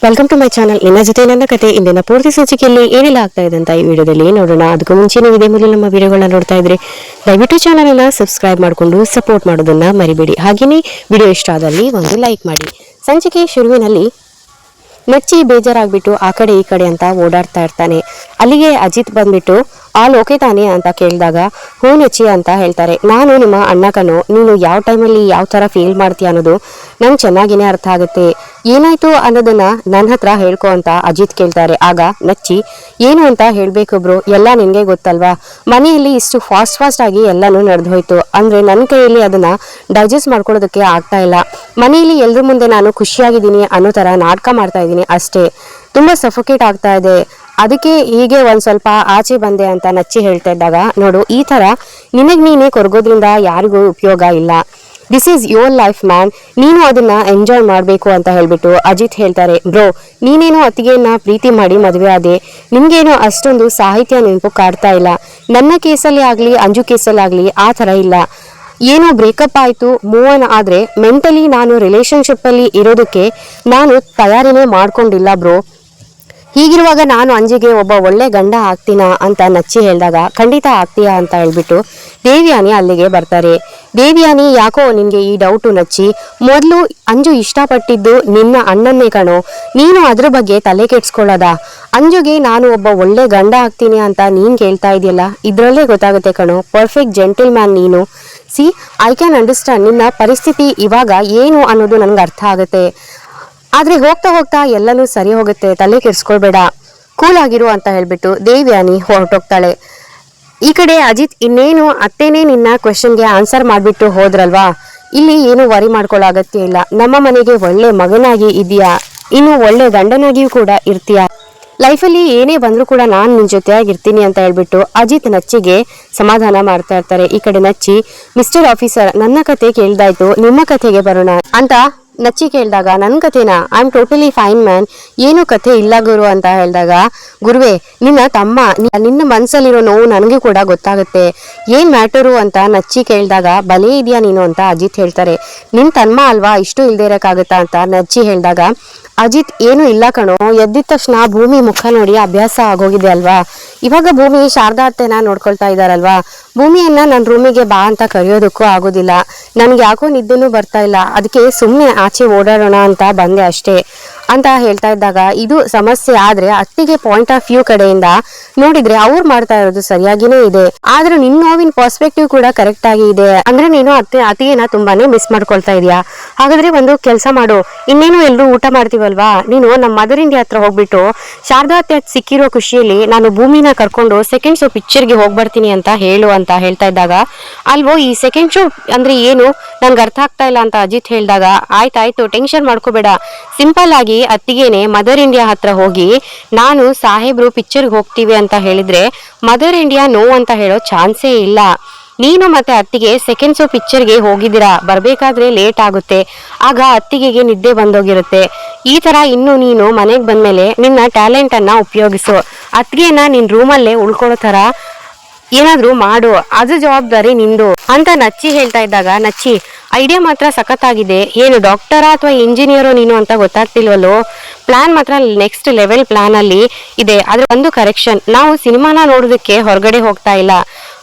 Welcome to my channel. ನಿನ್ನ ಜೊತೆ ನನ್ನ ಕತೆ ಇಂದಿನ ಪೂರ್ತಿ ಸಂಚಿಕೆಯಲ್ಲಿ ಏನೆಲ್ಲ ಆಗ್ತಾ ಇದೆ ಅಂತ ಈ ವಿಡಿಯೋದಲ್ಲಿ ನೋಡೋಣ. ಅದಕ್ಕೂ ಮುಂಚೆ ನೀವು ಇದೇ ಮೊದಲು ನಮ್ಮ ವಿಡಿಯೋಗಳನ್ನ ನೋಡ್ತಾ ಇದ್ರೆ ದಯವಿಟ್ಟು ಚಾನಲ್ ಅನ್ನ ಸಬ್ಸ್ಕ್ರೈಬ್ ಮಾಡಿಕೊಂಡು ಸಪೋರ್ಟ್ ಮಾಡೋದನ್ನ ಮರಿಬೇಡಿ. ಹಾಗೆಯೇ ವಿಡಿಯೋ ಇಷ್ಟ ಆದಲ್ಲಿ ಒಂದು ಲೈಕ್ ಮಾಡಿ. ಸಂಚಿಕೆ ಶುರುವಿನಲ್ಲಿ ನಚ್ಚಿ ಬೇಜಾರಾಗ್ಬಿಟ್ಟು ಆ ಕಡೆ ಈ ಕಡೆ ಅಂತ ಓಡಾಡ್ತಾ ಇರ್ತಾನೆ. ಅಲ್ಲಿಗೆ ಅಜಿತ್ ಬಂದ್ಬಿಟ್ಟು ಆಲ್ ಓಕೆ ತಾನೆ ಅಂತ ಕೇಳಿದಾಗ ಹೂ ನಚ್ಚಿ ಅಂತ ಹೇಳ್ತಾರೆ. ನಾನು ನಿಮ್ಮ ಅಣ್ಣ ಕಣೋ, ನೀನು ಯಾವ ಟೈಮಲ್ಲಿ ಯಾವ ಥರ ಫೀಲ್ ಮಾಡ್ತೀಯ ಅನ್ನೋದು ನಂಗೆ ಚೆನ್ನಾಗಿನೇ ಅರ್ಥ ಆಗುತ್ತೆ. ಏನಾಯ್ತು ಅನ್ನೋದನ್ನ ನನ್ನ ಹತ್ರ ಹೇಳ್ಕೊ ಅಂತ ಅಜಿತ್ ಕೇಳ್ತಾರೆ. ಆಗ ನಚ್ಚಿ ಏನು ಅಂತ ಹೇಳ್ಬೇಕು ಬ್ರೋ, ಎಲ್ಲ ನಿನಗೆ ಗೊತ್ತಲ್ವಾ, ಮನೆಯಲ್ಲಿ ಇಷ್ಟು ಫಾಸ್ಟ್ ಆಗಿ ಎಲ್ಲನೂ ನಡೆದು ಹೋಯ್ತು. ಅಂದ್ರೆ ನನ್ನ ಕೈಯಲ್ಲಿ ಅದನ್ನ ಡೈಜೆಸ್ಟ್ ಮಾಡ್ಕೊಳ್ಳೋದಕ್ಕೆ ಆಗ್ತಾ ಇಲ್ಲ. ಮನೆಯಲ್ಲಿ ಎಲ್ರ ಮುಂದೆ ನಾನು ಖುಷಿಯಾಗಿದ್ದೀನಿ ಅನ್ನೋ ತರ ನಾಟಕ ಮಾಡ್ತಾ ಇದ್ದೀನಿ ಅಷ್ಟೇ. ತುಂಬಾ ಸಫೋಕೇಟ್ ಆಗ್ತಾ ಇದೆ, ಅದಕ್ಕೆ ಹೀಗೆ ಒಂದ್ ಸ್ವಲ್ಪ ಆಚೆ ಬಂದೆ ಅಂತ ನಚ್ಚಿ ಹೇಳ್ತಾ ಇದ್ದಾಗ, ನೋಡು ಈ ತರ ನಿನಗ್ ನೀನೇ ಕೊರಗೋದ್ರಿಂದ ಯಾರಿಗೂ ಉಪಯೋಗ ಇಲ್ಲ. This is your life man, ನೀನು ಅದನ್ನ ಎಂಜಾಯ್ ಮಾಡಬೇಕು ಅಂತ ಹೇಳ್ಬಿಟ್ಟು ಅಜಿತ್ ಹೇಳ್ತಾರೆ. ಬ್ರೋ, ನೀನೇನು ಅತ್ತಿಗೆಯನ್ನ ಪ್ರೀತಿ ಮಾಡಿ ಮದುವೆ ಆದೆ, ನಿಮ್ಗೇನು ಅಷ್ಟೊಂದು ಸಾಹಿತ್ಯ ನೆನಪು ಕಾಡ್ತಾ ಇಲ್ಲ. ನನ್ನ ಕೇಸಲ್ಲಿ ಆಗ್ಲಿ ಅಂಜು ಕೇಸಲ್ಲಿ ಆಗ್ಲಿ ಆ ತರ ಇಲ್ಲ. ಏನೋ ಬ್ರೇಕಪ್ ಆಯ್ತು, ಮೂವ್ ಆನ್ ಆದ್ರೆ ಮೆಂಟಲಿ ನಾನು ರಿಲೇಶನ್ಶಿಪ್ ಅಲ್ಲಿ ಇರೋದಕ್ಕೆ ನಾನು ತಯಾರಿನೇ ಮಾಡ್ಕೊಂಡಿಲ್ಲ ಬ್ರೋ. ಹೀಗಿರುವಾಗ ನಾನು ಅಂಜಿಗೆ ಒಬ್ಬ ಒಳ್ಳೆ ಗಂಡ ಆಗ್ತೀನ ಅಂತ ನಚ್ಚಿ ಹೇಳಿದಾಗ, ಖಂಡಿತ ಆಗ್ತೀಯಾ ಅಂತ ಹೇಳ್ಬಿಟ್ಟು ದೇವ್ಯಾನಿ ಅಲ್ಲಿಗೆ ಬರ್ತಾರೆ. ದೇವ್ಯಾನಿ, ಯಾಕೋ ನಿನ್ಗೆ ಈ ಡೌಟು ನಚ್ಚಿ, ಮೊದಲು ಅಂಜು ಇಷ್ಟಪಟ್ಟಿದ್ದು ನಿನ್ನ ಅಣ್ಣನ್ನೇ ಕಣೋ, ನೀನು ಅದ್ರ ಬಗ್ಗೆ ತಲೆ ಕೆಡ್ಸ್ಕೊಳ್ಳೋದ? ಅಂಜುಗೆ ನಾನು ಒಬ್ಬ ಒಳ್ಳೆ ಗಂಡ ಆಗ್ತೀನಿ ಅಂತ ನೀನ್ ಕೇಳ್ತಾ ಇದೆಯಲ್ಲ, ಇದ್ರಲ್ಲೇ ಗೊತ್ತಾಗುತ್ತೆ ಕಣೋ, ಪರ್ಫೆಕ್ಟ್ ಜೆಂಟಲ್ ಮ್ಯಾನ್ ನೀನು. ಸಿ, ಐ ಕ್ಯಾನ್ ಅಂಡರ್ಸ್ಟ್ಯಾಂಡ್ ನಿನ್ನ ಪರಿಸ್ಥಿತಿ ಇವಾಗ ಏನು ಅನ್ನೋದು ನನ್ಗೆ ಅರ್ಥ ಆಗುತ್ತೆ. ಆದ್ರೆ ಹೋಗ್ತಾ ಹೋಗ್ತಾ ಎಲ್ಲನೂ ಸರಿ ಹೋಗುತ್ತೆ, ತಲೆ ಕೆಡ್ಸ್ಕೊಳ್ಬೇಡ, ಕೂಲ್ ಆಗಿರು ಅಂತ ಹೇಳ್ಬಿಟ್ಟು ದೇವ್ಯಾನಿ ಹೊರಟೋಗ್ತಾಳೆ. ಈ ಕಡೆ ಅಜಿತ್, ಇನ್ನೇನು ಅತ್ತೇನೆ ನಿನ್ನ ಕ್ವೆಶನ್ಗೆ ಆನ್ಸರ್ ಮಾಡ್ಬಿಟ್ಟು ಹೋದ್ರಲ್ವಾ, ಇಲ್ಲಿ ಏನು ವರಿ ಮಾಡ್ಕೊಳ್ಳೋ ಅಗತ್ಯ ಇಲ್ಲ. ನಮ್ಮ ಮನೆಗೆ ಒಳ್ಳೆ ಮಗನಾಗಿ ಇದೆಯಾ, ಇನ್ನು ಒಳ್ಳೆ ಗಂಡನಾಗಿಯೂ ಕೂಡ ಇರ್ತೀಯ. ಲೈಫಲ್ಲಿ ಏನೇ ಬಂದ್ರೂ ಕೂಡ ನಾನು ನಿನ್ ಜೊತೆಯಾಗಿರ್ತೀನಿ ಅಂತ ಹೇಳ್ಬಿಟ್ಟು ಅಜಿತ್ ನಚ್ಚಿಗೆ ಸಮಾಧಾನ ಮಾಡ್ತಾ ಇರ್ತಾರೆ. ಈ ಕಡೆ ನಚ್ಚಿ, ಮಿಸ್ಟರ್ ಆಫೀಸರ್, ನನ್ನ ಕತೆ ಕೇಳ್ದಾಯ್ತು, ನಿಮ್ಮ ಕಥೆಗೆ ಬರೋಣ ಅಂತ ನಚ್ಚಿ ಕೇಳಿದಾಗ, ನನ್ನ ಕಥೆನಾ? I am totally fine man, ಏನು ಕಥೆ ಇಲ್ಲ ಗುರು ಅಂತ ಹೇಳಿದಾಗ, ಗುರುವೇ ನಿನ್ನ ತಮ್ಮ, ನಿನ್ನ ಮನ್ಸಲ್ಲಿರೋ ನೋವು ನನಗೆ ಕೂಡ ಗೊತ್ತಾಗುತ್ತೆ, ಏನ್ ಮ್ಯಾಟರು ಅಂತ ನಚ್ಚಿ ಕೇಳಿದಾಗ, ಬಲೇ ಇದೆಯಾ ನೀನು ಅಂತ ಅಜಿತ್ ಹೇಳ್ತಾರೆ. ನಿನ್ ತಮ್ಮ ಅಲ್ವಾ, ಇಷ್ಟು ಇಲ್ದೇ ಇರಕ್ಕಾಗತ್ತಾ ಅಂತ ನಚ್ಚಿ ಹೇಳಿದಾಗ, ಅಜಿತ್ ಏನು ಇಲ್ಲ ಕಣೋ, ಎದ್ದಿದ ತಕ್ಷಣ ಭೂಮಿ ಮುಖ ನೋಡಿ ಅಭ್ಯಾಸ ಆಗೋಗಿದೆ ಅಲ್ವಾ, ಇವಾಗ ಭೂಮಿ ಶಾರದಾ ಅತ್ತೆನ ನೋಡ್ಕೊಳ್ತಾ ಇದ್ದಾರಲ್ವಾ, ಭೂಮಿಯನ್ನ ನನ್ನ ರೂಮಿಗೆ ಬಾ ಅಂತ ಕರೆಯೋದಕ್ಕೂ ಆಗೋದಿಲ್ಲ, ನನ್ಗೆ ಯಾಕೋ ನಿದ್ದೆನೂ ಬರ್ತಾ ಇಲ್ಲ, ಅದಕ್ಕೆ ಸುಮ್ಮನೆ ಆಚೆ ಓಡಾಡೋಣ ಅಂತ ಬಂದೆ ಅಷ್ಟೇ ಅಂತ ಹೇಳ್ತಾ ಇದ್ದಾಗ, ಇದು ಸಮಸ್ಯೆ ಆದ್ರೆ ಅತ್ತಿಗೆ ಪಾಯಿಂಟ್ ಆಫ್ ವ್ಯೂ ಕಡೆಯಿಂದ ನೋಡಿದ್ರೆ ಅವ್ರು ಮಾಡ್ತಾ ಇರೋದು ಸರಿಯಾಗಿನೇ ಇದೆ, ಆದ್ರೆ ನಿನ್ ನೋವಿನ ಪರ್ಸ್ಪೆಕ್ಟಿವ್ ಕೂಡ ಕರೆಕ್ಟ್ ಆಗಿ ಇದೆ. ಅಂದ್ರೆ ನೀನು ಅತ್ತಿಗೆನ ತುಂಬಾನೇ ಮಿಸ್ ಮಾಡ್ಕೊಳ್ತಾ ಇದೀಯಾ. ಹಾಗಾದ್ರೆ ಒಂದು ಕೆಲಸ ಮಾಡು, ಇನ್ನೇನು ಎಲ್ರು ಊಟ ಮಾಡ್ತೀವಲ್ವಾ, ನೀನು ನಮ್ಮ ಮದರ್ ಇಂಡಿಯಾ ಹತ್ರ ಹೋಗ್ಬಿಟ್ಟು ಶಾರದಾ ಅತ್ತೆ ಸಿಕ್ಕಿರೋ ಖುಷಿಯಲ್ಲಿ ನಾನು ಭೂಮಿನ ಕರ್ಕೊಂಡು ಸೆಕೆಂಡ್ ಶೋ ಪಿಕ್ಚರ್ಗೆ ಹೋಗ್ಬರ್ತೀನಿ ಅಂತ ಹೇಳು ಅಂತ ಹೇಳ್ತಾ ಇದ್ದಾಗ, ಅಲ್ವೋ ಈ ಸೆಕೆಂಡ್ ಶೋ ಅಂದ್ರೆ ಏನು ನನ್ಗೆ ಅರ್ಥ ಆಗ್ತಾ ಇಲ್ಲ ಅಂತ ಅಜಿತ್ ಹೇಳಿದಾಗ, ಆಯ್ತಾಯ್ತು ಟೆನ್ಷನ್ ಮಾಡ್ಕೋಬೇಡ, ಸಿಂಪಲ್ ಆಗಿ ಅತ್ತಿಗೆನೆ ಮದರ್ ಇಂಡಿಯಾ ಹತ್ರ ಹೋಗಿ ನಾನು ಸಾಹೇಬ್ರು ಪಿಕ್ಚರ್ಗೆ ಹೋಗ್ತೀವಿ ಅಂತ ಹೇಳಿದ್ರೆ ಮದರ್ ಇಂಡಿಯಾ ನೋ ಅಂತ ಹೇಳೋ ಚಾನ್ಸೇ ಇಲ್ಲ. ನೀನು ಮತ್ತೆ ಅತ್ತಿಗೆ ಸೆಕೆಂಡ್ ಶೋ ಪಿಕ್ಚರ್ಗೆ ಹೋಗಿದ್ದೀರಾ, ಬರ್ಬೇಕಾದ್ರೆ ಲೇಟ್ ಆಗುತ್ತೆ, ಆಗ ಅತ್ತಿಗೆಗೆ ನಿದ್ದೆ ಬಂದೋಗಿರುತ್ತೆ. ಈ ತರ ಇನ್ನು ನೀನು ಮನೆಗೆ ಬಂದ್ಮೇಲೆ ನಿನ್ನ ಟ್ಯಾಲೆಂಟ್ ಅನ್ನ ಉಪಯೋಗಿಸು, ಅತ್ತಿಗೆನ ನಿನ್ ರೂಮಲ್ಲೇ ಉಳ್ಕೊಳ್ಳೋ ತರ ಏನಾದ್ರೂ ಮಾಡು, ಅದು ಜವಾಬ್ದಾರಿ ನಿಂದು ಅಂತ ನಚ್ಚಿ ಹೇಳ್ತಾ ಇದ್ದಾಗ, ನಚ್ಚಿ ಐಡಿಯಾ ಮಾತ್ರ ಸಖತ್ತಾಗಿದೆ, ಏನು ಡಾಕ್ಟರಾ ಅಥವಾ ಇಂಜಿನಿಯರೋ ನೀನು ಅಂತ ಗೊತ್ತಾಗ್ತಿಲ್ವಲ್ಲೋ, ಪ್ಲಾನ್ ಮಾತ್ರ ನೆಕ್ಸ್ಟ್ ಲೆವೆಲ್ ಪ್ಲಾನ್ ಅಲ್ಲಿ ಇದೆ. ಆದ್ರೆ ಒಂದು ಕರೆಕ್ಷನ್, ನಾವು ಸಿನಿಮಾನ ನೋಡೋದಕ್ಕೆ ಹೊರಗಡೆ ಹೋಗ್ತಾ ಇಲ್ಲ,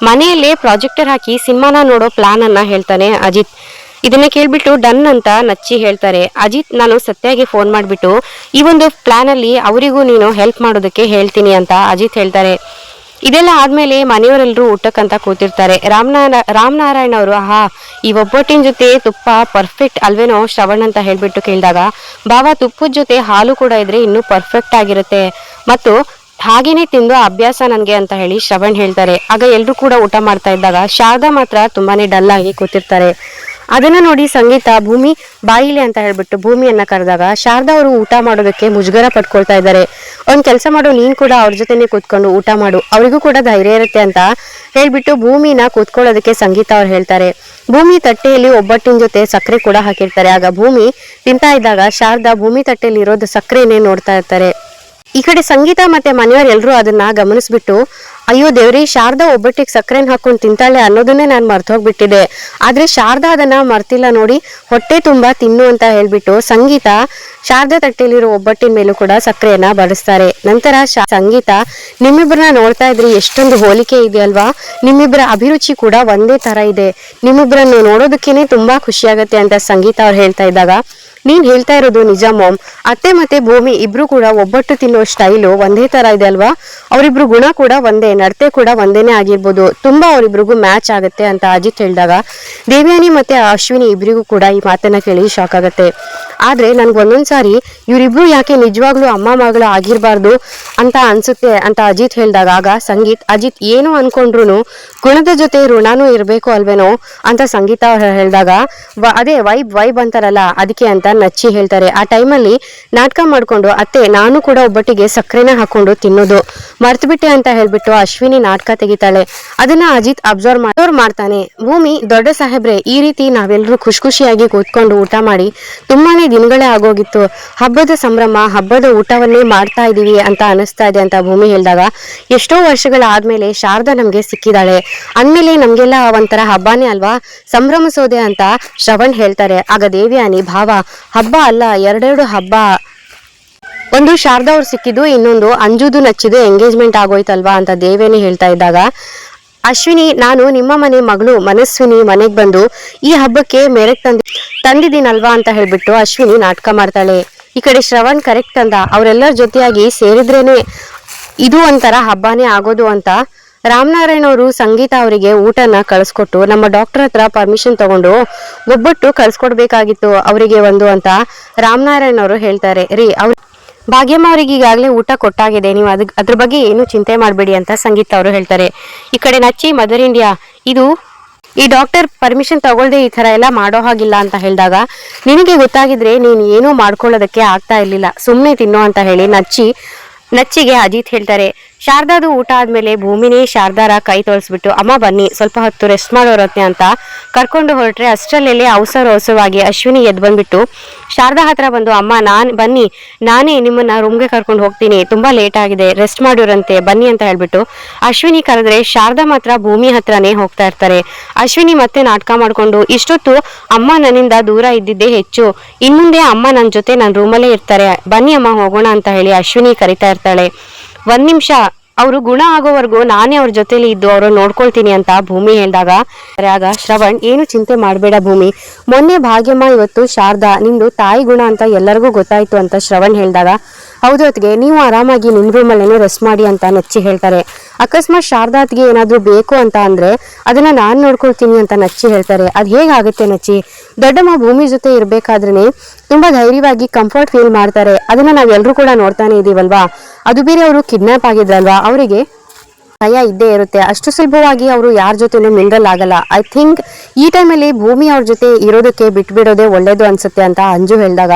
ಮನೆಯಲ್ಲೇ ಪ್ರಾಜೆಕ್ಟರ್ ಹಾಕಿ ಸಿನಿಮಾನ ನೋಡೋ ಪ್ಲಾನ್ ಅನ್ನ ಹೇಳ್ತಾನೆ ಅಜಿತ್. ಇದನ್ನ ಕೇಳ್ಬಿಟ್ಟು ಡನ್ ಅಂತ ನಚ್ಚಿ ಹೇಳ್ತಾರೆ. ಅಜಿತ್, ನಾನು ಸತ್ಯಾಗಿ ಫೋನ್ ಮಾಡ್ಬಿಟ್ಟು ಈ ಒಂದು ಪ್ಲಾನ್ ಅಲ್ಲಿ ಅವರಿಗೂ ನೀನು ಹೆಲ್ಪ್ ಮಾಡೋದಕ್ಕೆ ಹೇಳ್ತೀನಿ ಅಂತ ಅಜಿತ್ ಹೇಳ್ತಾರೆ. ಇದೆಲ್ಲ ಆದ್ಮೇಲೆ ಮನೆಯವರೆಲ್ಲರೂ ಊಟಕ್ಕಂತ ಕೂತಿರ್ತಾರೆ. ರಾಮನಾರಾಯಣ ಅವರು, ಈ ಒಬ್ಬಟ್ಟಿನ ಜೊತೆ ತುಪ್ಪ ಪರ್ಫೆಕ್ಟ್ ಅಲ್ವೇನೋ ಶ್ರವಣ್ ಅಂತ ಹೇಳ್ಬಿಟ್ಟು ಕೇಳಿದಾಗ, ಬಾಬಾ ತುಪ್ಪದ ಜೊತೆ ಹಾಲು ಕೂಡ ಇದ್ರೆ ಇನ್ನೂ ಪರ್ಫೆಕ್ಟ್ ಆಗಿರುತ್ತೆ, ಮತ್ತು ಹಾಗೇನೆ ತಿಂದು ಅಭ್ಯಾಸ ನನ್ಗೆ ಅಂತ ಹೇಳಿ ಶ್ರವಣ್ ಹೇಳ್ತಾರೆ. ಆಗ ಎಲ್ರು ಕೂಡ ಊಟ ಮಾಡ್ತಾ ಇದ್ದಾಗ ಶಾರದಾ ಮಾತ್ರ ತುಂಬಾನೇ ಡಲ್ ಆಗಿ ಕೂತಿರ್ತಾರೆ. ಅದನ್ನ ನೋಡಿ ಸಂಗೀತ, ಭೂಮಿ ಬಾಯಿಲೆ ಅಂತ ಹೇಳ್ಬಿಟ್ಟು ಭೂಮಿಯನ್ನ ಕರೆದಾಗ, ಶಾರದಾ ಅವರು ಊಟ ಮಾಡೋದಕ್ಕೆ ಮುಜುಗರ ಪಟ್ಕೊಳ್ತಾ ಇದ್ದಾರೆ. ಒಂದ್ ಕೆಲಸ ಮಾಡು, ನೀನ್ ಕೂಡ ಅವ್ರ ಜೊತೆನೆ ಕೂತ್ಕೊಂಡು ಊಟ ಮಾಡು, ಅವರಿಗೂ ಕೂಡ ಧೈರ್ಯ ಇರುತ್ತೆ ಅಂತ ಹೇಳ್ಬಿಟ್ಟು ಭೂಮಿನ ಕೂತ್ಕೊಳ್ಳೋದಕ್ಕೆ ಸಂಗೀತ ಅವ್ರು ಹೇಳ್ತಾರೆ. ಭೂಮಿ ತಟ್ಟೆಯಲ್ಲಿ ಒಬ್ಬಟ್ಟಿನ ಜೊತೆ ಸಕ್ಕರೆ ಕೂಡ ಹಾಕಿರ್ತಾರೆ. ಆಗ ಭೂಮಿ ತಿಂತಾ ಇದ್ದಾಗ ಶಾರದಾ ಭೂಮಿ ತಟ್ಟೆಯಲ್ಲಿ ಇರೋದು ಸಕ್ಕರೆನೇ ನೋಡ್ತಾ ಇರ್ತಾರೆ. ಈ ಕಡೆ ಸಂಗೀತ ಮತ್ತೆ ಮನೆಯವ್ರು ಎಲ್ಲರೂ ಅದನ್ನ ಗಮನಿಸ್ಬಿಟ್ಟು ಅಯ್ಯೋ ದೇವ್ರಿ, ಶಾರದಾ ಒಬ್ಬಟ್ಟಿಗೆ ಸಕ್ಕರೆನ ಹಾಕೊಂಡು ತಿಂತಾಳೆ ಅನ್ನೋದನ್ನೇ ನಾನು ಮರ್ತೋಗ್ಬಿಟ್ಟಿದೆ. ಆದ್ರೆ ಶಾರದಾ ಅದನ್ನ ಮರ್ತಿಲ್ಲ ನೋಡಿ, ಹೊಟ್ಟೆ ತುಂಬಾ ತಿನ್ನು ಅಂತ ಹೇಳ್ಬಿಟ್ಟು ಸಂಗೀತ ಶಾರದಾ ತಟ್ಟೆಲಿರೋ ಒಬ್ಬಟ್ಟಿನ ಮೇಲೂ ಕೂಡ ಸಕ್ಕರೆಯನ್ನ ಬಡಿಸ್ತಾರೆ. ನಂತರ ಸಂಗೀತ, ನಿಮ್ಮಿಬ್ಬರನ್ನ ನೋಡ್ತಾ ಇದ್ರಿ ಎಷ್ಟೊಂದು ಹೋಲಿಕೆ ಇದೆ ಅಲ್ವಾ, ನಿಮ್ಮಿಬ್ಬರ ಅಭಿರುಚಿ ಕೂಡ ಒಂದೇ ತರ ಇದೆ, ನಿಮ್ಮಿಬ್ಬರನ್ನು ನೋಡೋದಕ್ಕೇನೆ ತುಂಬಾ ಖುಷಿ ಆಗತ್ತೆ ಅಂತ ಸಂಗೀತ ಅವ್ರು ಹೇಳ್ತಾ ಇದ್ದಾಗ, ನೀನ್ ಹೇಳ್ತಾ ಇರೋದು ನಿಜ ಮಾಮ್, ಅತ್ತೆ ಮತ್ತೆ ಭೂಮಿ ಇಬ್ರು ಕೂಡ ಒಬ್ಬಟ್ಟು ತಿನ್ನೋ ಸ್ಟೈಲು ಒಂದೇ ತರ ಇದೆ ಅಲ್ವಾ, ಅವರಿಬ್ರು ಗುಣ ಕೂಡ ಒಂದೇ, ನಡತೆ ಕೂಡ ಒಂದೇನೆ ಆಗಿರ್ಬೋದು, ತುಂಬಾ ಅವರಿಬ್ರಿಗೂ ಮ್ಯಾಚ್ ಆಗುತ್ತೆ ಅಂತ ಅಜಿತ್ ಹೇಳಿದಾಗ ದೇವ್ಯಾನಿ ಮತ್ತೆ ಅಶ್ವಿನಿ ಇಬ್ರಿಗೂ ಕೂಡ ಈ ಮಾತನ್ನ ಕೇಳಿ ಶಾಕ್ ಆಗತ್ತೆ. ಆದ್ರೆ ನನ್ಗೆ ಒಂದೊಂದ್ಸಾರಿ ಇವರಿಬ್ರು ಯಾಕೆ ನಿಜವಾಗ್ಲೂ ಅಮ್ಮ ಮಗಳು ಆಗಿರ್ಬಾರ್ದು ಅಂತ ಅನ್ಸುತ್ತೆ ಅಂತ ಅಜಿತ್ ಹೇಳಿದಾಗ, ಆಗ ಸಂಗೀತ್, ಅಜಿತ್ ಏನು ಅನ್ಕೊಂಡ್ರು ಗುಣದ ಜೊತೆ ಋಣನೂ ಇರ್ಬೇಕು ಅಲ್ವೇನೋ ಅಂತ ಸಂಗೀತ ಹೇಳಿದಾಗ, ಅದೇ ವೈಬ್ ಅಂತಾರಲ್ಲ ಅದಕ್ಕೆ ಅಂತ ನಚ್ಚಿ ಹೇಳ್ತಾರೆ. ಆ ಟೈಮಲ್ಲಿ ನಾಟಕ ಮಾಡ್ಕೊಂಡು, ಅತ್ತೆ ನಾನು ಕೂಡ ಒಬ್ಬಟ್ಟಿಗೆ ಸಕ್ಕರೆನ ಹಾಕೊಂಡು ತಿನ್ನೋದು ಮರ್ತ್ಬಿಟ್ಟೆ ಅಂತ ಹೇಳ್ಬಿಟ್ಟು ಅಶ್ವಿನಿ ನಾಟಕ ತೆಗಿತಾಳೆ. ಅದನ್ನ ಅಜಿತ್ ಅಬ್ಸರ್ವ್ ಮಾಡ್ತಾನೆ. ಭೂಮಿ, ದೊಡ್ಡ ಸಾಹೇಬ್ರೆ, ಈ ರೀತಿ ನಾವೆಲ್ಲರೂ ಖುಷಿಯಾಗಿ ಕೂತ್ಕೊಂಡು ಊಟ ಮಾಡಿ ತುಂಬಾನೇ ದಿನಗಳೇ ಆಗೋಗಿತ್ತು, ಹಬ್ಬದ ಸಂಭ್ರಮ, ಹಬ್ಬದ ಊಟವನ್ನೇ ಮಾಡ್ತಾ ಇದೀವಿ ಅಂತ ಅನಿಸ್ತಾ ಇದೆ ಅಂತ ಭೂಮಿ ಹೇಳಿದಾಗ, ಎಷ್ಟೋ ವರ್ಷಗಳಾದ್ಮೇಲೆ ಶಾರದಾ ನಮ್ಗೆ ಸಿಕ್ಕಿದಾಳೆ ಅಂದ್ಮೇಲೆ ನಮ್ಗೆಲ್ಲ ಒಂಥರ ಹಬ್ಬನೇ ಅಲ್ವಾ, ಸಂಭ್ರಮಿಸೋದೆ ಅಂತ ಶ್ರವಣ್ ಹೇಳ್ತಾರೆ. ಆಗ ದೇವ್ಯಾನಿ, ಭಾವ, ಹಬ್ಬ ಅಲ್ಲ, ಎರಡೆರಡು ಹಬ್ಬ, ಒಂದು ಶಾರದಾ ಅವ್ರು ಸಿಕ್ಕಿದ್ದು, ಇನ್ನೊಂದು ಅಂಜುದು ನಚ್ಚಿದು ಎಂಗೇಜ್ಮೆಂಟ್ ಆಗೋಯ್ತಲ್ವಾ ಅಂತ ದೇವ್ಯಾನಿ ಹೇಳ್ತಾ ಇದ್ದಾಗ, ಅಶ್ವಿನಿ, ನಾನು ನಿಮ್ಮ ಮನೆ ಮಗಳು ಮನಸ್ವಿನಿ ಮನೆಗ್ ಬಂದು ಈ ಹಬ್ಬಕ್ಕೆ ಮೆರಗ್ ತಂದಿದ್ದೀನಲ್ವಾ ಅಂತ ಹೇಳ್ಬಿಟ್ಟು ಅಶ್ವಿನಿ ನಾಟಕ ಮಾಡ್ತಾಳೆ. ಈ ಕಡೆ ಶ್ರವಣ್ ಕರೆಕ್ಟ್ ಅಂದ, ಅವರೆಲ್ಲರ ಜೊತೆಯಾಗಿ ಸೇರಿದ್ರೇನೆ ಇದು ಒಂಥರ ಹಬ್ಬನೇ ಆಗೋದು ಅಂತ ರಾಮನಾರಾಯಣ್ ಅವರು ಸಂಗೀತ ಅವರಿಗೆ ಊಟನ ಕಳಿಸ್ಕೊಟ್ಟು ನಮ್ಮ ಡಾಕ್ಟರ್ ಹತ್ರ ಪರ್ಮಿಷನ್ ತಗೊಂಡು ಒಬ್ಬಟ್ಟು ಕಳ್ಸ್ಕೊಡ್ಬೇಕಾಗಿತ್ತು ಅವರಿಗೆ ಒಂದು ಅಂತ ರಾಮನಾರಾಯಣ್ ಅವರು ಹೇಳ್ತಾರೆ. ರೀ, ಅವ್ರು ಭಾಗ್ಯಮ್ಮ ಅವರಿಗೆ ಈಗಾಗಲೇ ಊಟ ಕೊಟ್ಟಾಗಿದೆ, ನೀವು ಅದ್ರ ಬಗ್ಗೆ ಏನು ಚಿಂತೆ ಮಾಡಬೇಡಿ ಅಂತ ಸಂಗೀತ ಅವರು ಹೇಳ್ತಾರೆ. ಈ ಕಡೆ ನಚ್ಚಿ, ಮದರ್ ಇಂಡಿಯಾ, ಇದು ಈ ಡಾಕ್ಟರ್ ಪರ್ಮಿಷನ್ ತಗೊಳ್ದೆ ಈ ತರ ಎಲ್ಲ ಮಾಡೋ ಹಾಗಿಲ್ಲ ಅಂತ ಹೇಳಿದಾಗ, ನಿನಗೆ ಗೊತ್ತಾಗಿದ್ರೆ ನೀನು ಏನೂ ಮಾಡ್ಕೊಳ್ಳೋದಕ್ಕೆ ಆಗ್ತಾ ಇರ್ಲಿಲ್ಲ, ಸುಮ್ಮನೆ ತಿನ್ನೋ ಅಂತ ಹೇಳಿ ನಚ್ಚಿಗೆ ಅಜಿತ್ ಹೇಳ್ತಾರೆ. ಶಾರದಾದು ಊಟ ಆದ್ಮೇಲೆ ಭೂಮಿನೇ ಶಾರದಾರ ಕೈ ತೊಳ್ಸ್ಬಿಟ್ಟು, ಅಮ್ಮ ಬನ್ನಿ ಸ್ವಲ್ಪ ಹೊತ್ತು ರೆಸ್ಟ್ ಮಾಡೋರತ್ತೆ ಅಂತ ಕರ್ಕೊಂಡು ಹೊರಟ್ರೆ, ಅಷ್ಟರಲ್ಲೆಲ್ಲೇ ಅವಸರವಾಗಿ ಅಶ್ವಿನಿ ಎದ್ದು ಬಂದ್ಬಿಟ್ಟು ಶಾರದಾ ಹತ್ರ ಬಂದು, ಅಮ್ಮ ನಾನೇ ನಿಮ್ಮನ್ನ ರೂಮ್ಗೆ ಕರ್ಕೊಂಡು ಹೋಗ್ತೀನಿ, ತುಂಬಾ ಲೇಟ್ ಆಗಿದೆ, ರೆಸ್ಟ್ ಮಾಡಿರಂತೆ ಬನ್ನಿ ಅಂತ ಹೇಳ್ಬಿಟ್ಟು ಅಶ್ವಿನಿ ಕರೆದ್ರೆ ಶಾರದಾ ಮಾತ್ರ ಭೂಮಿ ಹತ್ರನೇ ಹೋಗ್ತಾ ಇರ್ತಾರೆ. ಅಶ್ವಿನಿ ಮತ್ತೆ ನಾಟಕ ಮಾಡ್ಕೊಂಡು, ಇಷ್ಟೊತ್ತು ಅಮ್ಮ ನನ್ನಿಂದ ದೂರ ಇದ್ದಿದ್ದೇ ಹೆಚ್ಚು, ಇನ್ಮುಂದೆ ಅಮ್ಮ ನನ್ನ ಜೊತೆ ನನ್ನ ರೂಮಲ್ಲೇ ಇರ್ತಾರೆ, ಬನ್ನಿ ಅಮ್ಮ ಹೋಗೋಣ ಅಂತ ಹೇಳಿ ಅಶ್ವಿನಿ ಕರಿತಾ ಇರ್ತಾಳೆ. ಒಂದ್ ನಿಮಿಷ, ಅವರು ಗುಣ ಆಗೋವರೆಗೂ ನಾನೇ ಅವ್ರ ಜೊತೆಲಿ ಇದ್ದು ಅವ್ರು ನೋಡ್ಕೊಳ್ತೀನಿ ಅಂತ ಭೂಮಿ ಹೇಳಿದಾಗ, ಆಗ ಶ್ರವಣ್, ಏನು ಚಿಂತೆ ಮಾಡಬೇಡ ಭೂಮಿ, ಮೊನ್ನೆ ಭಾಗ್ಯಮ್ಮ, ಇವತ್ತು ಶಾರದಾ, ನಿಂದು ತಾಯಿ ಗುಣ ಅಂತ ಎಲ್ಲರಿಗೂ ಗೊತ್ತಾಯ್ತು ಅಂತ ಶ್ರವಣ್ ಹೇಳಿದಾಗ, ಹೌದು ಅತ್ಗೆ, ನೀವು ಆರಾಮಾಗಿ ನಿಮ್ ರೂಮಲ್ಲೇನೋ ರೆಸ್ಟ್ ಮಾಡಿ ಅಂತ ನಚ್ಚಿ ಹೇಳ್ತಾರೆ. ಅಕಸ್ಮಾತ್ ಶಾರದಾತ್ಗೆ ಏನಾದ್ರೂ ಬೇಕು ಅಂತ ಅಂದ್ರೆ ಅದನ್ನ ನಾನ್ ನೋಡ್ಕೊಳ್ತೀನಿ ಅಂತ ನಚ್ಚಿ ಹೇಳ್ತಾರೆ. ಅದ್ ಹೇಗಾಗುತ್ತೆ ನಚ್ಚಿ, ದೊಡ್ಡಮ್ಮ ಭೂಮಿ ಜೊತೆ ಇರ್ಬೇಕಾದ್ರೇನೆ ತುಂಬಾ ಧೈರ್ಯವಾಗಿ ಕಂಫರ್ಟ್ ಫೀಲ್ ಮಾಡ್ತಾರೆ, ಅದನ್ನ ನಾವೆಲ್ಲರೂ ಕೂಡ ನೋಡ್ತಾನೆ ಇದೀವಲ್ವಾ, ಅದು ಬೇರೆ ಅವರು ಕಿಡ್ನಾಪ್ ಆಗಿದ್ರಲ್ವಾ, ಅವರಿಗೆ ಭಯ ಇದ್ದೇ ಇರುತ್ತೆ, ಅಷ್ಟು ಸುಲಭವಾಗಿ ಅವರು ಯಾರ ಜೊತೆನೂ ಮಿಂಗಲ್ ಆಗಲ್ಲ. ಐ ಥಿಂಕ್ ಈ ಟೈಮಲ್ಲಿ ಭೂಮಿ ಅವ್ರ ಜೊತೆ ಇರೋದಕ್ಕೆ ಬಿಟ್ಬಿಡೋದೇ ಒಳ್ಳೇದು ಅನ್ಸುತ್ತೆ ಅಂತ ಅಂಜು ಹೇಳಿದಾಗ,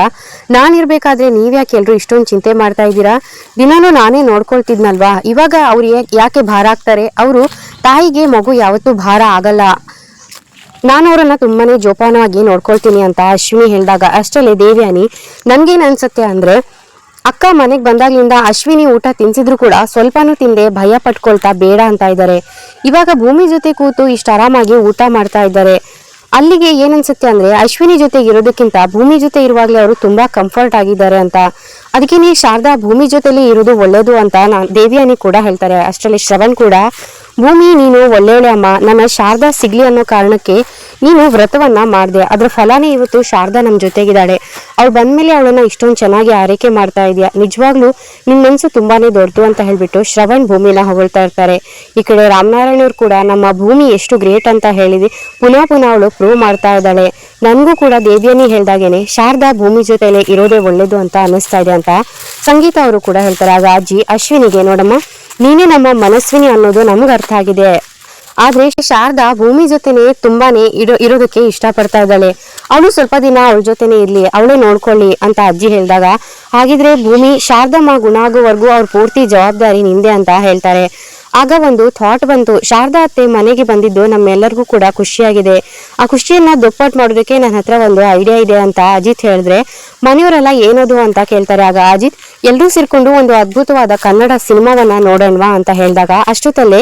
ನಾನಿರ್ಬೇಕಾದ್ರೆ ನೀವ್ಯಾಕೆ ಎಲ್ರು ಇಷ್ಟೊಂದು ಚಿಂತೆ ಮಾಡ್ತಾ ಇದ್ದೀರಾ, ದಿನಾನು ನಾನೇ ನೋಡ್ಕೊಳ್ತಿದ್ನಲ್ವಾ, ಇವಾಗ ಅವ್ರು ಯಾಕೆ ಭಾರ ಆಗ್ತಾರೆ, ಅವರು ತಾಯಿಗೆ ಮಗು ಯಾವತ್ತೂ ಭಾರ ಆಗಲ್ಲ, ನಾನು ಅವರನ್ನ ತುಂಬಾನೇ ಜೋಪಾನವಾಗಿ ನೋಡ್ಕೊಳ್ತೀನಿ ಅಂತ ಅಶ್ವಿನಿ ಹೇಳಿದಾಗ, ಅಷ್ಟರಲ್ಲಿ ದೇವ್ಯಾನಿ, ನನ್ಗೇನ್ ಅನ್ಸುತ್ತೆ ಅಂದ್ರೆ, ಅಕ್ಕ ಮನೆಗೆ ಬಂದಾಗ್ಲಿಂದ ಅಶ್ವಿನಿ ಊಟ ತಿನ್ಸಿದ್ರು ಕೂಡ ಸ್ವಲ್ಪನೂ ತಿಂದೆ ಭಯ ಪಟ್ಕೊಳ್ತಾ ಬೇಡ ಅಂತ ಇದ್ದಾರೆ, ಇವಾಗ ಭೂಮಿ ಜೊತೆ ಕೂತು ಇಷ್ಟ ಆರಾಮಾಗಿ ಊಟ ಮಾಡ್ತಾ ಇದ್ದಾರೆ. ಅಲ್ಲಿಗೆ ಏನನ್ಸುತ್ತೆ ಅಂದ್ರೆ, ಅಶ್ವಿನಿ ಜೊತೆ ಇರೋದಕ್ಕಿಂತ ಭೂಮಿ ಜೊತೆ ಇರುವಾಗಲೇ ಅವರು ತುಂಬಾ ಕಂಫರ್ಟ್ ಆಗಿದ್ದಾರೆ ಅಂತ, ಅದಕ್ಕೆ ನೀ ಶಾರದಾ ಭೂಮಿ ಜೊತೆಲಿ ಇರೋದು ಒಳ್ಳೇದು ಅಂತ ದೇವ್ಯಾನಿ ಕೂಡ ಹೇಳ್ತಾರೆ. ಅಷ್ಟರಲ್ಲಿ ಶ್ರವಣ್ ಕೂಡ, ಭೂಮಿ ನೀನು ಒಳ್ಳೆಯವಳೆ ಅಮ್ಮ, ನನ್ನ ಶಾರದಾ ಸಿಗ್ಲಿ ಅನ್ನೋ ಕಾರಣಕ್ಕೆ ನೀನು ವ್ರತವನ್ನ ಮಾಡಿದೆ, ಅದ್ರ ಫಲಾನೇ ಇವತ್ತು ಶಾರದಾ ನಮ್ ಜೊತೆಗಿದ್ದಾಳೆ, ಅವಳು ಬಂದ್ಮೇಲೆ ಅವಳನ್ನ ಇಷ್ಟೊಂದು ಚೆನ್ನಾಗಿ ಆರೈಕೆ ಮಾಡ್ತಾ ಇದೆಯಾ, ನಿಜವಾಗ್ಲೂ ನಿನ್ ಮನ್ಸು ತುಂಬಾನೇ ದೊಡ್ಡದು ಅಂತ ಹೇಳ್ಬಿಟ್ಟು ಶ್ರವಣ್ ಭೂಮಿನ ಹೊಗಳ್ತಾ ಇರ್ತಾರೆ. ಈ ಕಡೆ ರಾಮನಾರಾಯಣ್ ಅವ್ರು ಕೂಡ, ನಮ್ಮ ಭೂಮಿ ಎಷ್ಟು ಗ್ರೇಟ್ ಅಂತ ಹೇಳಿದಿ ಪುನಃ ಅವಳು ಪ್ರೂವ್ ಮಾಡ್ತಾ ಇದ್ದಾಳೆ, ನನ್ಗೂ ಕೂಡ ದೇವ್ಯಾನಿ ಹೇಳ್ದಾಗೇನೆ ಶಾರದಾ ಭೂಮಿ ಜೊತೆಲೆ ಇರೋದೇ ಒಳ್ಳೇದು ಅಂತ ಅನ್ನಿಸ್ತಾ ಇದೆ ಅಂತ ಸಂಗೀತ ಅವರು ಕೂಡ ಹೇಳ್ತಾರೆ. ಆಗ ಅಜ್ಜಿ ಅಶ್ವಿನಿಗೆ, ನೋಡಮ್ಮ ನೀನೇ ನಮ್ಮ ಮನಸ್ವಿನಿ ಅನ್ನೋದು ನಮ್ಗೆ ಅರ್ಥ ಆಗಿದೆ, ಆದ್ರೆ ಶಾರದಾ ಭೂಮಿ ಜೊತೆನೆ ತುಂಬಾನೇ ಇರೋದಕ್ಕೆ ಇಷ್ಟಪಡ್ತಾ ಇದ್ದಾಳೆ, ಅವಳು ಸ್ವಲ್ಪ ದಿನ ಅವಳ ಜೊತೆನೆ ಇರ್ಲಿ, ಅವಳೇ ನೋಡ್ಕೊಳ್ಳಿ ಅಂತ ಅಜ್ಜಿ ಹೇಳಿದಾಗ, ಹಾಗಿದ್ರೆ ಭೂಮಿ ಶಾರದಮ್ಮ ಗುಣ ಆಗೋವರೆಗೂ ಅವ್ರ ಪೂರ್ತಿ ಜವಾಬ್ದಾರಿ ನಿಂದೆ ಅಂತ ಹೇಳ್ತಾರೆ. ಆಗ ಒಂದು ಥಾಟ್ ಬಂತು, ಶಾರದಾ ಅತ್ತೆ ಮನೆಗೆ ಬಂದಿದ್ದು ನಮ್ಮೆಲ್ಲರಿಗೂ ಕೂಡ ಖುಷಿಯಾಗಿದೆ, ಆ ಖುಷಿಯನ್ನ ದುಪ್ಪಟ್ಟು ಮಾಡೋದಕ್ಕೆ ನನ್ನ ಹತ್ರ ಒಂದು ಐಡಿಯಾ ಇದೆ ಅಂತ ಅಜಿತ್ ಹೇಳಿದ್ರೆ, ಮನೆಯವರೆಲ್ಲ ಏನದು ಅಂತ ಕೇಳ್ತಾರೆ. ಆಗ ಅಜಿತ್, ಎಲ್ಲರೂ ಸೇರ್ಕೊಂಡು ಒಂದು ಅದ್ಭುತವಾದ ಕನ್ನಡ ಸಿನಿಮಾವನ್ನ ನೋಡೋಣವಾ ಅಂತ ಹೇಳಿದಾಗ ಅಷ್ಟೊತ್ತಲ್ಲೇ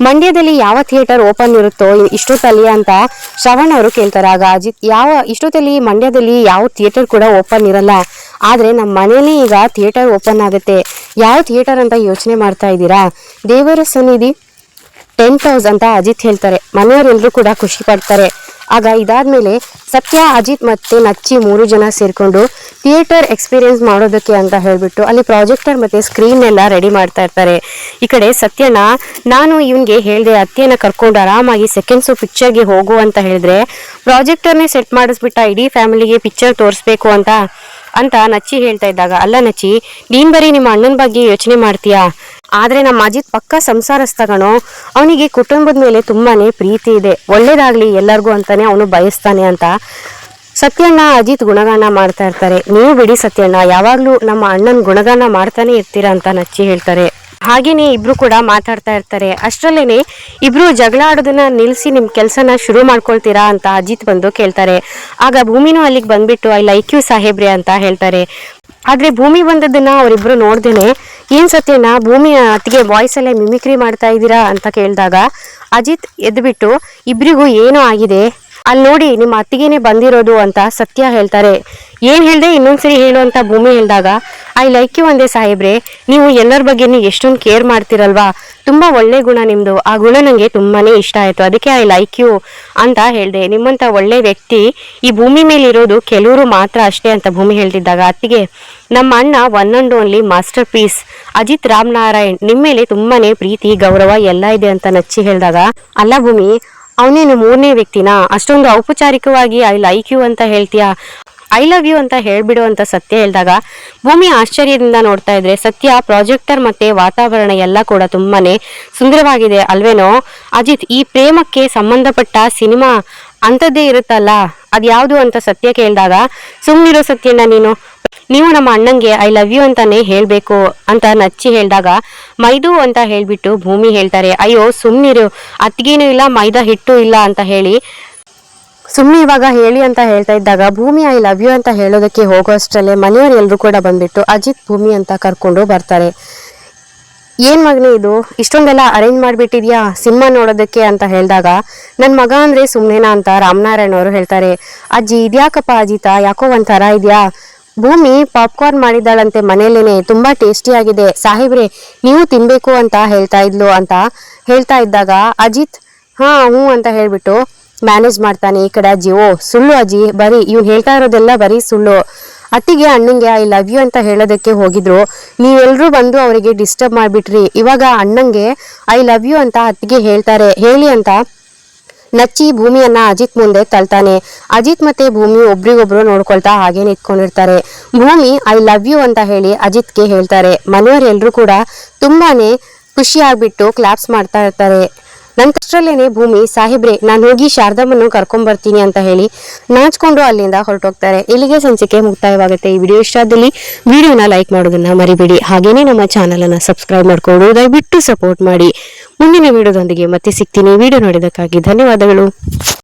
ಮಂಡ್ಯದಲ್ಲಿ ಯಾವ ಥಿಯೇಟರ್ ಓಪನ್ ಇರುತ್ತೋ ಇಷ್ಟೊತ್ತಲ್ಲಿ ಅಂತ ಶ್ರವಣ್ ಅವರು ಕೇಳ್ತಾರೆ. ಆಗ ಅಜಿತ್ ಇಷ್ಟೊತ್ತಲ್ಲಿ ಮಂಡ್ಯದಲ್ಲಿ ಯಾವ ಥಿಯೇಟರ್ ಕೂಡ ಓಪನ್ ಇರಲ್ಲ, ಆದ್ರೆ ನಮ್ಮ ಮನೇಲಿ ಈಗ ಥಿಯೇಟರ್ ಓಪನ್ ಆಗುತ್ತೆ, ಯಾವ ಥಿಯೇಟರ್ ಅಂತ ಯೋಚನೆ ಮಾಡ್ತಾ ಇದ್ದೀರಾ? ದೇವರ ಸನ್ನಿಧಿ 10th ಹೌಸ್ ಅಂತ ಅಜಿತ್ ಹೇಳ್ತಾರೆ. ಮನೆಯವರೆಲ್ಲರೂ ಕೂಡ ಖುಷಿ ಪಡ್ತಾರೆ. ಆಗ ಇದಾದ್ಮೇಲೆ ಸತ್ಯ, ಅಜಿತ್ ಮತ್ತೆ ನಚ್ಚಿ 3 ಜನ ಸೇರ್ಕೊಂಡು ಥಿಯೇಟರ್ ಎಕ್ಸ್ಪೀರಿಯನ್ಸ್ ಮಾಡೋದಕ್ಕೆ ಅಂತ ಹೇಳ್ಬಿಟ್ಟು ಅಲ್ಲಿ ಪ್ರಾಜೆಕ್ಟರ್ ಮತ್ತೆ ಸ್ಕ್ರೀನ್ ಎಲ್ಲ ರೆಡಿ ಮಾಡ್ತಾ ಇರ್ತಾರೆ. ಈ ಕಡೆ ಸತ್ಯನ, ನಾನು ಇವನ್ಗೆ ಹೇಳ್ದೆ ಅತ್ತೆಯನ್ನ ಕರ್ಕೊಂಡು ಆರಾಮಾಗಿ ಸೆಕೆಂಡ್ ಶೋ ಪಿಕ್ಚರ್ಗೆ ಹೋಗು ಅಂತ ಹೇಳಿದ್ರೆ ಪ್ರಾಜೆಕ್ಟರ್ನೇ ಸೆಟ್ ಮಾಡಿಸ್ಬಿಟ್ಟ ಇಡೀ ಫ್ಯಾಮಿಲಿಗೆ ಪಿಕ್ಚರ್ ತೋರಿಸ್ಬೇಕು ಅಂತ ನಚ್ಚಿ ಹೇಳ್ತಾ ಇದ್ದಾಗ, ಅಲ್ಲ ನಚ್ಚಿ, ನೀನ್ ಬರೀ ನಿಮ್ಮ ಅಣ್ಣನ ಬಗ್ಗೆ ಯೋಚನೆ ಮಾಡ್ತೀಯಾ, ಆದ್ರೆ ನಮ್ಮ ಅಜಿತ್ ಪಕ್ಕ ಸಂಸಾರಸ್ಥಗಣೋ, ಅವನಿಗೆ ಕುಟುಂಬದ ಮೇಲೆ ತುಂಬಾನೇ ಪ್ರೀತಿ ಇದೆ, ಒಳ್ಳೇದಾಗ್ಲಿ ಎಲ್ಲರಿಗೂ ಅಂತಾನೆ ಅವನು ಬಯಸ್ತಾನೆ ಅಂತ ಸತ್ಯಣ್ಣ ಅಜಿತ್ ಗುಣಗಾನ ಮಾಡ್ತಾ ಇರ್ತಾರೆ. ನೀವು ಬಿಡಿ ಸತ್ಯಣ್ಣ, ಯಾವಾಗ್ಲೂ ನಮ್ಮ ಅಣ್ಣನ ಗುಣಗಾನ ಮಾಡ್ತಾನೆ ಇರ್ತೀರಾ ಅಂತ ನಚ್ಚಿ ಹೇಳ್ತಾರೆ. ಹಾಗೇನೆ ಇಬ್ರು ಕೂಡ ಮಾತಾಡ್ತಾ ಇರ್ತಾರೆ. ಅಷ್ಟರಲ್ಲೇನೆ ಇಬ್ರು ಜಗಳ ಆಡೋದನ್ನ ನಿಲ್ಸಿ ನಿಮ್ ಕೆಲ್ಸನ ಶುರು ಮಾಡ್ಕೊಳ್ತೀರಾ ಅಂತ ಅಜಿತ್ ಬಂದು ಕೇಳ್ತಾರೆ. ಆಗ ಭೂಮಿನೂ ಅಲ್ಲಿಗೆ ಬಂದ್ಬಿಟ್ಟು ಐ ಲೈಕ್ ಯು ಸಾಹೇಬ್ರೆ ಅಂತ ಹೇಳ್ತಾರೆ. ಆದ್ರೆ ಭೂಮಿ ಬಂದದನ್ನ ಅವರಿಬ್ರು ನೋಡ್ದೇನೆ, ಏನ್ ಸತ್ಯನ ಭೂಮಿ ಅತ್ತಿಗೆ ವಾಯ್ಸ್ ಅಲ್ಲೇ ಮಿಮಿಕ್ರಿ ಮಾಡ್ತಾ ಇದ್ದೀರಾ ಅಂತ ಕೇಳಿದಾಗ ಅಜಿತ್ ಎದ್ಬಿಟ್ಟು ಇಬ್ರಿಗೂ ಏನೋ ಆಗಿದೆ, ಅಲ್ಲಿ ನೋಡಿ ನಿಮ್ಮ ಅತ್ತಿಗೆನೆ ಬಂದಿರೋದು ಅಂತ ಸತ್ಯ ಹೇಳ್ತಾರೆ. ಏನ್ ಹೇಳ್ದೆ ಇನ್ನೊಂದ್ಸರಿ ಹೇಳು ಅಂತ ಭೂಮಿ ಹೇಳಿದಾಗ, ಐ ಲೈಕ್ ಯು ಒಂದೇ ಸಾಹೇಬ್ರೆ, ನೀವು ಎಲ್ಲರ ಬಗ್ಗೆನೂ ಎಷ್ಟೊಂದು ಕೇರ್ ಮಾಡ್ತಿರಲ್ವಾ, ತುಂಬಾ ಒಳ್ಳೆ ಗುಣ ನಿಮ್ದು, ಆ ಗುಣ ನಂಗೆ ತುಂಬಾನೇ ಇಷ್ಟ ಆಯ್ತು, ಅದಕ್ಕೆ ಐ ಲೈಕ್ ಯು ಅಂತ ಹೇಳ್ದೆ. ನಿಮ್ಮಂತ ಒಳ್ಳೆ ವ್ಯಕ್ತಿ ಈ ಭೂಮಿ ಮೇಲೆ ಇರೋದು ಕೆಲವರು ಮಾತ್ರ ಅಷ್ಟೇ ಅಂತ ಭೂಮಿ ಹೇಳ್ತಿದ್ದಾಗ ಅತ್ತಿಗೆ, ನಮ್ಮ ಅಣ್ಣ one and only masterpiece Ajith Ramanarayan, ನಿಮ್ಮ ಮೇಲೆ ತುಂಬಾನೇ ಪ್ರೀತಿ ಗೌರವ ಎಲ್ಲ ಇದೆ ಅಂತ ನಚ್ಚಿ ಹೇಳಿದಾಗ, ಅಲ್ಲ ಭೂಮಿ, ಅವನೇನು 3ನೇ ವ್ಯಕ್ತಿನಾ, ಅಷ್ಟೊಂದು ಔಪಚಾರಿಕವಾಗಿ ಐ ಲೈಕ್ ಯು ಅಂತ ಹೇಳ್ತೀಯಾ, ಐ ಲವ್ ಯು ಅಂತ ಹೇಳ್ಬಿಡು ಅಂತ ಸತ್ಯ ಹೇಳಿದಾಗ ಭೂಮಿ ಆಶ್ಚರ್ಯದಿಂದ ನೋಡ್ತಾ ಇದ್ರೆ, ಸತ್ಯ ಪ್ರಾಜೆಕ್ಟರ್ ಮತ್ತೆ ವಾತಾವರಣ ಎಲ್ಲ ಕೂಡ ತುಂಬಾನೇ ಸುಂದರವಾಗಿದೆ ಅಲ್ವೇನೋ ಅಜಿತ್, ಈ ಪ್ರೇಮಕ್ಕೆ ಸಂಬಂಧಪಟ್ಟ ಸಿನಿಮಾ ಅಂಥದ್ದೇ ಇರುತ್ತಲ್ಲ ಅದ್ಯಾವುದು ಅಂತ ಸತ್ಯ ಕೇಳಿದಾಗ, ಸುಮ್ಮನಿರೋ ಸತ್ಯನ ನೀವು ನಮ್ಮ ಅಣ್ಣಂಗೆ ಐ ಲವ್ ಯು ಅಂತಾನೆ ಹೇಳ್ಬೇಕು ಅಂತ ನಚ್ಚಿ ಹೇಳಿದಾಗ ಮೈದು ಅಂತ ಹೇಳ್ಬಿಟ್ಟು ಭೂಮಿ ಹೇಳ್ತಾರೆ. ಅಯ್ಯೋ ಸುಮ್ನಿರು, ಅತ್ತಿಗೇನು ಇಲ್ಲ ಮೈದಾ ಹಿಟ್ಟು ಇಲ್ಲ ಅಂತ ಹೇಳಿ ಸುಮ್ಮನೆ ಇವಾಗ ಹೇಳಿ ಅಂತ ಹೇಳ್ತಾ ಇದ್ದಾಗ ಭೂಮಿ ಐ ಲವ್ ಯು ಅಂತ ಹೇಳೋದಕ್ಕೆ ಹೋಗೋ ಅಷ್ಟರಲ್ಲೇ ಮನೆಯವರು ಎಲ್ಲರೂ ಕೂಡ ಬಂದ್ಬಿಟ್ಟು ಅಜಿತ್ ಭೂಮಿ ಅಂತ ಕರ್ಕೊಂಡು ಬರ್ತಾರೆ. ಏನ್ ಮಗನೇ ಇದು ಇಷ್ಟೊಂದೆಲ್ಲ ಅರೇಂಜ್ ಮಾಡಿಬಿಟ್ಟಿದ್ಯಾ ಸಿನಿಮಾ ನೋಡೋದಕ್ಕೆ ಅಂತ ಹೇಳಿದಾಗ, ನನ್ನ ಮಗ ಅಂದ್ರೆ ಸುಮ್ಮನೆನಾ ಅಂತ ರಾಮನಾರಾಯಣ್ ಅವರು ಹೇಳ್ತಾರೆ. ಅಜ್ಜಿ ಇದ್ಯಾಕಪ್ಪ ಅಜಿತ, ಯಾಕೋ ಒಂಥರ ಇದ್ಯಾ, ಭೂಮಿ ಪಾಪ್ಕಾರ್ನ್ ಮಾಡಿದ್ದಾಳಂತೆ ಮನೇಲೇನೆ, ತುಂಬಾ ಟೇಸ್ಟಿ ಆಗಿದೆ ಸಾಹೇಬ್ರೆ, ನೀವು ತಿನ್ಬೇಕು ಅಂತ ಹೇಳ್ತಾ ಇದ್ಲು ಅಂತ ಹೇಳ್ತಾ ಇದ್ದಾಗ ಅಜಿತ್ ಹ್ಞೂ ಅಂತ ಹೇಳ್ಬಿಟ್ಟು ಮ್ಯಾನೇಜ್ ಮಾಡ್ತಾನೆ. ಈ ಕಡೆ ಅಜ್ಜಿ, ಓ ಸುಳ್ಳು ಅಜ್ಜಿ, ಬರೀ ಇವ್ನು ಹೇಳ್ತಾ ಇರೋದೆಲ್ಲ ಬರೀ ಸುಳ್ಳು, ಅತ್ತಿಗೆ ಅಣ್ಣಂಗೆ ಐ ಲವ್ ಯು ಅಂತ ಹೇಳೋದಕ್ಕೆ ಹೋಗಿದ್ರು, ನೀವೆಲ್ಲರೂ ಬಂದು ಅವರಿಗೆ ಡಿಸ್ಟರ್ಬ್ ಮಾಡಿಬಿಟ್ರಿ, ಇವಾಗ ಅಣ್ಣಂಗೆ ಐ ಲವ್ ಯು ಅಂತ ಅತ್ತಿಗೆ ಹೇಳ್ತಾರೆ, ಹೇಳಿ ಅಂತ ನಚ್ಚಿ ಭೂಮಿಯನ್ನ ಅಜಿತ್ ಮುಂದೆ ತಳ್ತಾನೆ. ಅಜಿತ್ ಮತ್ತೆ ಭೂಮಿ ಒಬ್ರಿಗೊಬ್ರು ನೋಡ್ಕೊಳ್ತಾ ಹಾಗೆ ನಿಂತ್ಕೊಂಡಿರ್ತಾರೆ. ಭೂಮಿ ಐ ಲವ್ ಯು ಅಂತ ಹೇಳಿ ಅಜಿತ್ಗೆ ಹೇಳ್ತಾರೆ. ಮನೆಯವರೆಲ್ಲರೂ ಕೂಡ ತುಂಬಾನೇ ಖುಷಿ ಆಗ್ಬಿಟ್ಟು ಕ್ಲಾಪ್ಸ್ ಮಾಡ್ತಾ ಇರ್ತಾರೆ. ನಂತರಲ್ಲೇನೆ ಭೂಮಿ, ಸಾಹೇಬ್ರೆ ನಾನು ಹೋಗಿ ಶಾರದಮ್ಮನ್ನು ಕರ್ಕೊಂಡ್ ಬರ್ತೀನಿ ಅಂತ ಹೇಳಿ ನಾಚ್ಕೊಂಡು ಅಲ್ಲಿಂದ ಹೊರಟೋಗ್ತಾರೆ. ಇಲ್ಲಿಗೆ ಸಂಚಿಕೆ ಮುಕ್ತಾಯವಾಗುತ್ತೆ. ಈ ವಿಡಿಯೋ ಇಷ್ಟ ಆದಲ್ಲಿ ವಿಡಿಯೋನ ಲೈಕ್ ಮಾಡೋದನ್ನ ಮರಿಬೇಡಿ. ಹಾಗೇನೆ ನಮ್ಮ ಚಾನಲ್ ಅನ್ನ ಸಬ್ಸ್ಕ್ರೈಬ್ ಮಾಡ್ಕೊಂಡು ದಯವಿಟ್ಟು ಸಪೋರ್ಟ್ ಮಾಡಿ. ಮುಂದಿನ ವಿಡಿಯೋದೊಂದಿಗೆ ಮತ್ತೆ ಸಿಗ್ತೀನಿ. ವಿಡಿಯೋ ನೋಡಿದಕ್ಕಾಗಿ ಧನ್ಯವಾದಗಳು.